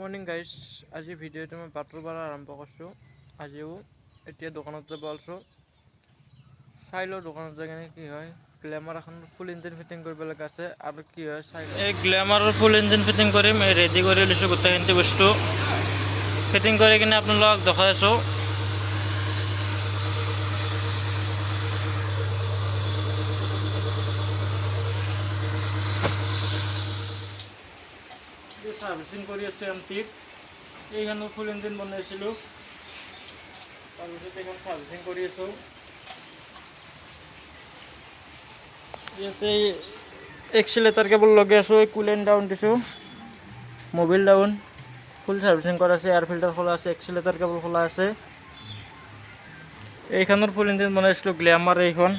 Morning guys, আজি ভিডিঅ'টো মই বাটৰ পৰা আৰম্ভ কৰিছোঁ। আজিও এতিয়া দোকানত যাব আছোঁ। চাই লওঁ দোকানত যাই কিনে কি হয়। গ্লেমাৰ এখন ফুল ইঞ্জিন ফিটিং কৰিব লগা আছে আৰু কি হয় চাই লওঁ। এই গ্লেমাৰৰ ফুল ইঞ্জিন ফিটিং কৰিম, ৰেডি কৰি লৈছোঁ গোটেইখিনি বস্তু ফিটিং কৰি কিনে আপোনালোকক দেখাই আছোঁ। সাৰ্ভিচিং কৰি আছোঁ এমটিক। এইখনো ফুল ইঞ্জিন বনাইছিলোঁ, তাৰপিছত এইখন সাৰ্ভিচিং কৰি আছোঁ। ইয়াতে এক্সিলেটাৰ কেবল লগাই আছোঁ, কুলেণ্ট ডাউন দিছোঁ, মোবিল ডাউন, ফুল সাৰ্ভিচিং কৰা আছে, এয়াৰ ফিল্টাৰ খোলা আছে, এক্সিলেটাৰ কেবল খোলা আছে। এইখনৰ ফুল ইঞ্জিন বনাইছিলোঁ গ্লেমাৰ এইখন।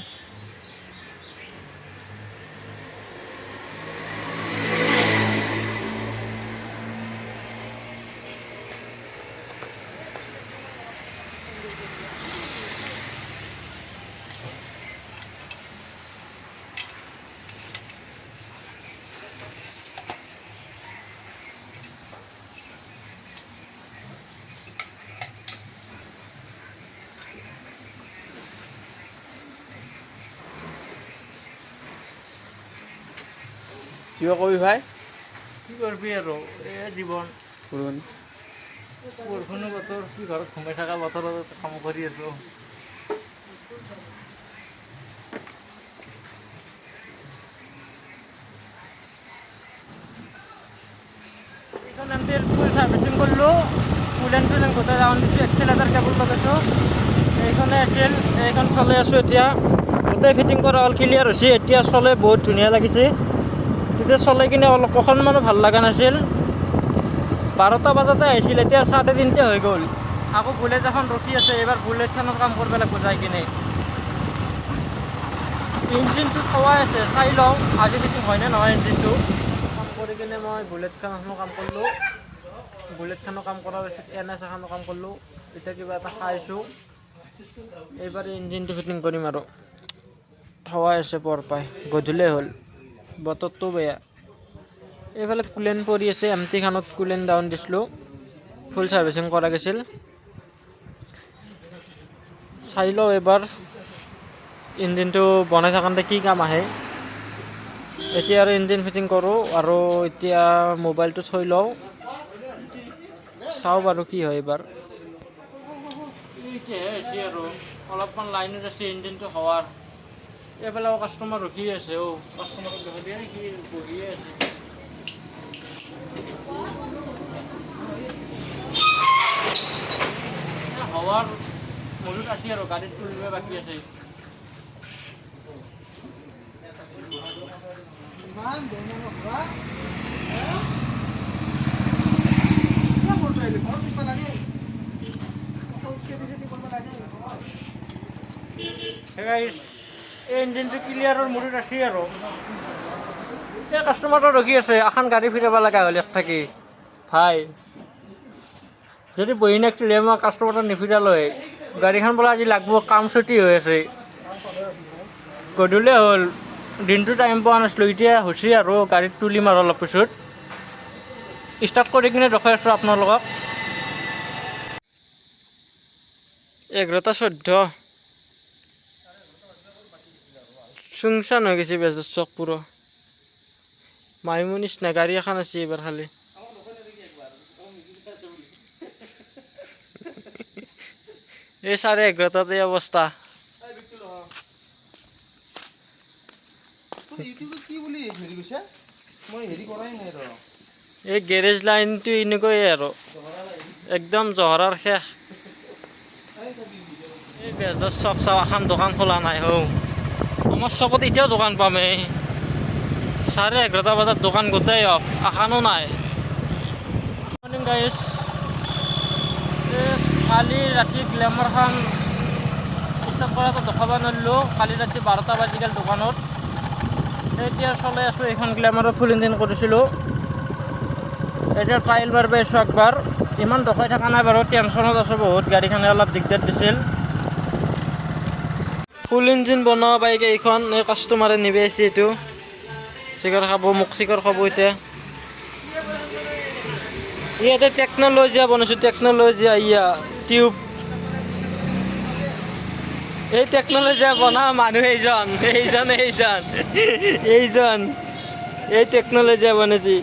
কিবা কবি ভাই? কি কৰিবি আৰু এই জীৱন, বৰষুণৰ বতৰ, কি ঘৰত সোমাই থকা বতৰত কাম কৰি আছোঁ। এইখন এমটিৰ ফুল সাৰ্ভিচিং কৰিলোঁ, কুলেণ্ট গোটেই ৰাউণ্ড দিছোঁ, এক্সিলেটাৰ কেবল লগাইছোঁ। এইখনে আছিল, এইখন চলাই আছোঁ এতিয়া। গোটেই ফিটিং কৰা অল ক্লিয়াৰ হৈছে, এতিয়া চলে বহুত ধুনীয়া লাগিছে। তেতিয়া চলাই কিনে অকণমানো ভাল লগা নাছিল। 12টা বজাতে আহিছিল, এতিয়া 3:30 হৈ গ'ল। আকৌ বুলেট এখন ৰখি আছে, এইবাৰ বুলেটখনৰ কাম কৰিব লাগিব যাই কিনে। ইঞ্জিনটো থোৱাই আছে, চাই লওঁ আজি ফিটিং হয়নে নহয় ইঞ্জিনটো। কাম কৰি কিনে মই বুলেটখনো কাম কৰিলোঁ, বুলেটখনো কাম কৰাৰ পিছত NS এখনো কাম কৰিলোঁ। এতিয়া কিবা এটা খাইছোঁ, এইবাৰ ইঞ্জিনটো ফিটিং কৰিম আৰু। থোৱাই আছে পাই, গধূলি হ'ল, বতৰটো বেয়া। এইফালে কুলেণ্ট পৰি আছে, এমটিখনত কুলেণ্ট ডাউন দিছিলোঁ, ফুল সাৰ্ভিচিং কৰা গৈছিল। চাই লওঁ এবাৰ ইঞ্জিনটো বনাই থাকোঁতে কি কাম আহে। এতিয়া আৰু ইঞ্জিন ফিটিং কৰোঁ আৰু এতিয়া মোবাইলটো থৈ লওঁ, চাওঁ বাৰু কি হয় এইবাৰ। এতিয়াহে হৈছে আৰু অলপমান লাইনত আছে ইঞ্জিনটো হোৱাৰ। এইফালে কাষ্টমাৰ ৰখি আছে, কাষ্টমাৰক দেখা দিয়ে সি বহিয়ে আছে। হোৱাৰ মজুত আছে আৰু গাড়ীত তুলিব বাকী আছে। এই ইঞ্জিনটো ক্লিয়াৰৰ মূৰত আছে আৰু এই কাষ্টমাৰটো ৰখি আছে, এখন গাড়ী ফিৰাব লগা হ'ল ইয়াত থাকি। ভাই যদি বহি নাছিলে মই কাষ্টমাৰটো নিফিৰালৈ, গাড়ীখন বোলে আজি লাগব, কাম ছুটি হৈ আছে। গধূলি হ'ল, দিনটো টাইম পোৱা নাছিলোঁ, এতিয়া হৈছে আৰু গাড়ীত তুলিম আৰু অলপ পিছত। ষ্টাৰ্ট কৰি কিনে দেখাই আছোঁ আপোনালোকক। 11:14 চুংচান হৈ গৈছে বেজাৰ চক পুৰো। মাইমু নিচিনা গাড়ী এখন আছে এবাৰ খালি। এই 11:30 অৱস্থা। এই গেৰেজ লাইনটো এনেকুৱাই আৰু একদম জহৰাৰ শেষ। এই বেজাৰ চক চাও, এখন দোকান খোলা নাই। আমাৰ চকত এতিয়াও দোকান পামেই, 11:30 বজাত দোকান গোটেই অফ, এখনো নাই। মৰ্নিং গাইজ, কালি ৰাতি গ্লেমাৰখন ষ্টাৰ্ট কৰাটো দেখাব নোৱাৰিলোঁ, কালি ৰাতি 12টা বাজি গ'ল দোকানত। এতিয়া চলাই আছোঁ, এইখন গ্লেমাৰৰ ফুল ইঞ্জিন কৰিছিলোঁ। এতিয়া ট্ৰায়েল মাৰিব আছোঁ একবাৰ, ইমান দেখাই থকা নাই বাৰু, টেনশ্যনত আছোঁ বহুত, গাড়ীখনে অলপ দিগদাৰ দিছিল। ফুল ইঞ্জিন বনোৱা বাইক এইখন, এই কাষ্টমাৰে নিব আহিছে। এইটো চিগাৰ খাব, মোক চিগাৰ খাব এতিয়া। ইয়াতে টেকন'লজিয়া বনাইছোঁ, টেকন'লজিয়া ইয়া টিউব। এই টেকন'লজিয়া বনা মানুহ এইজন এই টেকন'লজিয়া বনাইছে।